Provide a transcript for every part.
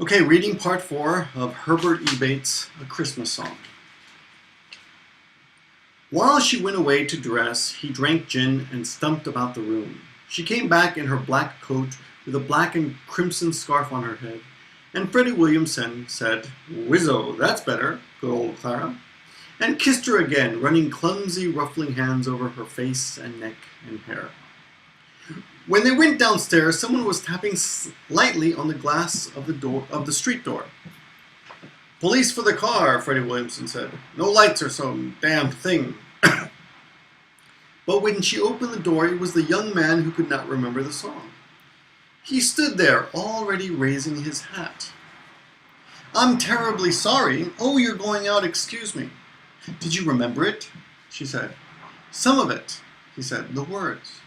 Okay, reading part 4 of Herbert E. Bates' A Christmas Song. While she went away to dress, he drank gin and stumped about the room. She came back in her black coat with a black and crimson scarf on her head, and Freddie Williamson said, "Whizzo, that's better, good old Clara," and kissed her again, running clumsy, ruffling hands over her face and neck and hair. When they went downstairs, someone was tapping lightly on the glass of the street door. "Police for the car," Freddie Williamson said. "No lights or some damn thing." But when she opened the door, it was the young man who could not remember the song. He stood there, already raising his hat. "I'm terribly sorry. Oh, you're going out, excuse me." "Did you remember it?" she said. "Some of it," he said, "the words."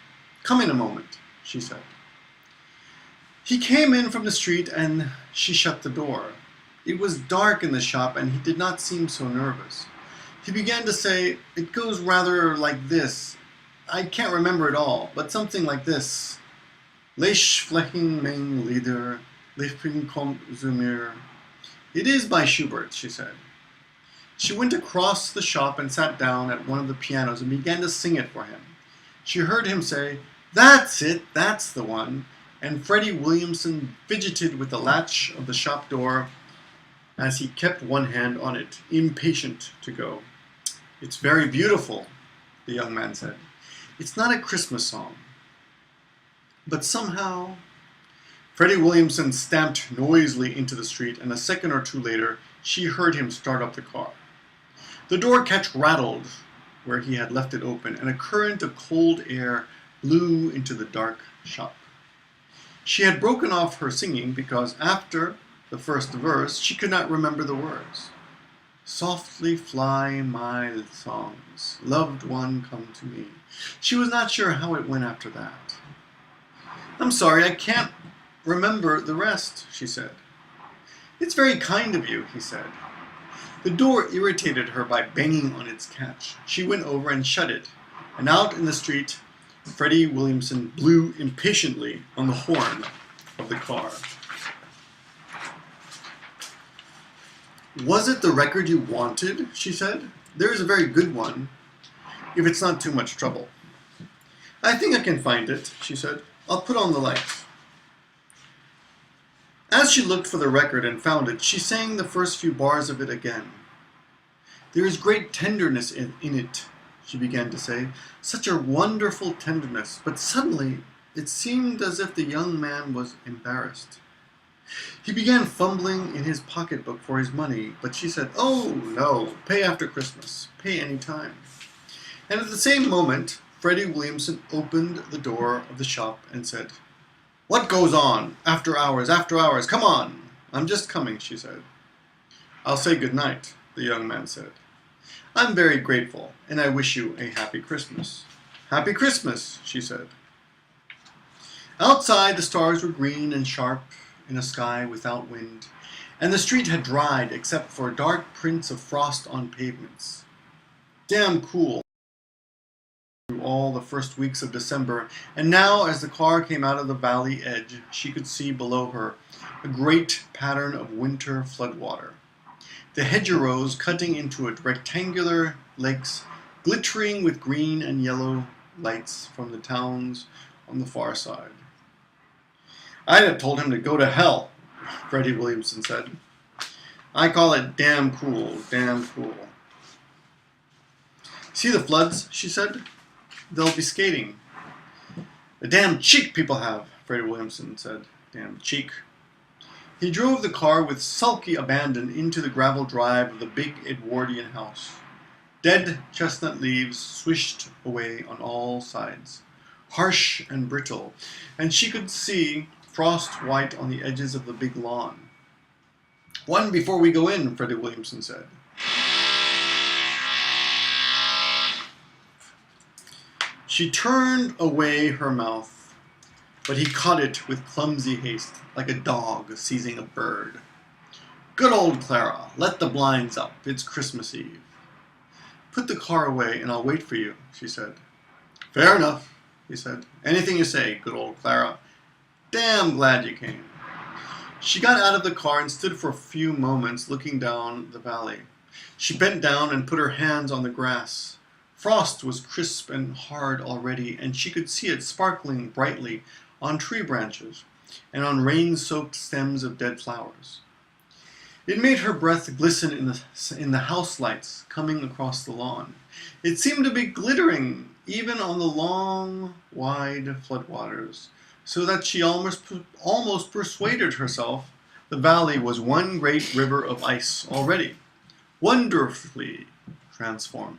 "Come in a moment," she said. He came in from the street and she shut the door. It was dark in the shop and he did not seem so nervous. He began to say, "It goes rather like this. I can't remember it all, but something like this. Leish flecken mein Lieder, Liebling kommt zu mir." "It is by Schubert," she said. She went across the shop and sat down at one of the pianos and began to sing it for him. She heard him say, "That's it, that's the one," and Freddie Williamson fidgeted with the latch of the shop door as he kept one hand on it, impatient to go. "It's very beautiful," the young man said. "It's not a Christmas song. But somehow..." Freddie Williamson stamped noisily into the street, and a second or two later, she heard him start up the car. The door catch rattled where he had left it open, and a current of cold air blew into the dark shop. She had broken off her singing because after the first verse she could not remember the words. "Softly fly my songs, loved one, come to me." She was not sure how it went after that. "I'm sorry, I can't remember the rest," she said. "It's very kind of you," he said. The door irritated her by banging on its catch. She went over and shut it, and out in the street, Freddie Williamson blew impatiently on the horn of the car. "Was it the record you wanted?" she said. "There is a very good one, if it's not too much trouble." "I think I can find it," she said. "I'll put on the light." As she looked for the record and found it, she sang the first few bars of it again. "There is great tenderness in it," she began to say. "Such a wonderful tenderness." But suddenly it seemed as if the young man was embarrassed. He began fumbling in his pocketbook for his money, but she said, "Oh, no, pay after Christmas. Pay any time." And at the same moment, Freddie Williamson opened the door of the shop and said, "What goes on? After hours, after hours. Come on." "I'm just coming," she said. "I'll say good night," the young man said. "I'm very grateful, and I wish you a happy Christmas." "Happy Christmas," she said. Outside, the stars were green and sharp in a sky without wind, and the street had dried except for dark prints of frost on pavements. Damn cool through all the first weeks of December, and now as the car came out of the valley edge, she could see below her a great pattern of winter floodwater. The hedgerows cutting into it, rectangular lakes glittering with green and yellow lights from the towns on the far side. "I'd have told him to go to hell," Freddie Williamson said. "I call it damn cool, damn cool." "See the floods?" she said. "They'll be skating." "The damn cheek people have," Freddie Williamson said. "Damn cheek." He drove the car with sulky abandon into the gravel drive of the big Edwardian house. Dead chestnut leaves swished away on all sides, harsh and brittle, and she could see frost white on the edges of the big lawn. "One before we go in," Freddie Williamson said. She turned away her mouth, but he caught it with clumsy haste, like a dog seizing a bird. "Good old Clara, let the blinds up. It's Christmas Eve." "Put the car away and I'll wait for you," she said. "Fair enough," he said. "Anything you say, good old Clara. Damn glad you came." She got out of the car and stood for a few moments looking down the valley. She bent down and put her hands on the grass. Frost was crisp and hard already, and she could see it sparkling brightly on tree branches and on rain-soaked stems of dead flowers. It made her breath glisten in the house lights coming across the lawn. It seemed to be glittering even on the long, wide floodwaters, so that she almost persuaded herself the valley was one great river of ice already, wonderfully transformed.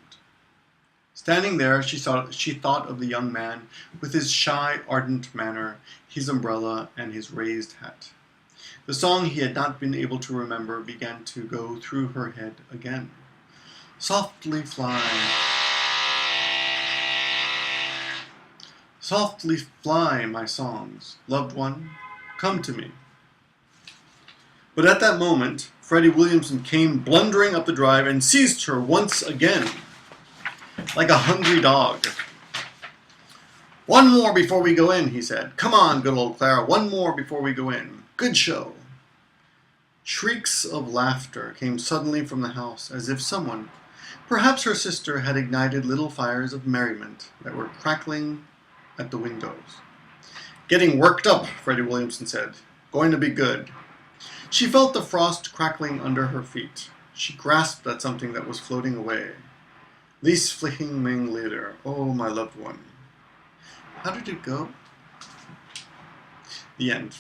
Standing there, she thought of the young man with his shy, ardent manner, his umbrella, and his raised hat. The song he had not been able to remember began to go through her head again. Softly fly. Softly fly, my songs. Loved one, come to me. But at that moment, Freddie Williamson came blundering up the drive and seized her once again, like a hungry dog. "One more before we go in," he said. "Come on, good old Clara, one more before we go in. Good show." Shrieks of laughter came suddenly from the house, as if someone, perhaps her sister, had ignited little fires of merriment that were crackling at the windows. "Getting worked up," Freddie Williamson said. "Going to be good." She felt the frost crackling under her feet. She grasped at something that was floating away. "Lies flichting mein Lieder, oh, my loved one." How did it go? The end.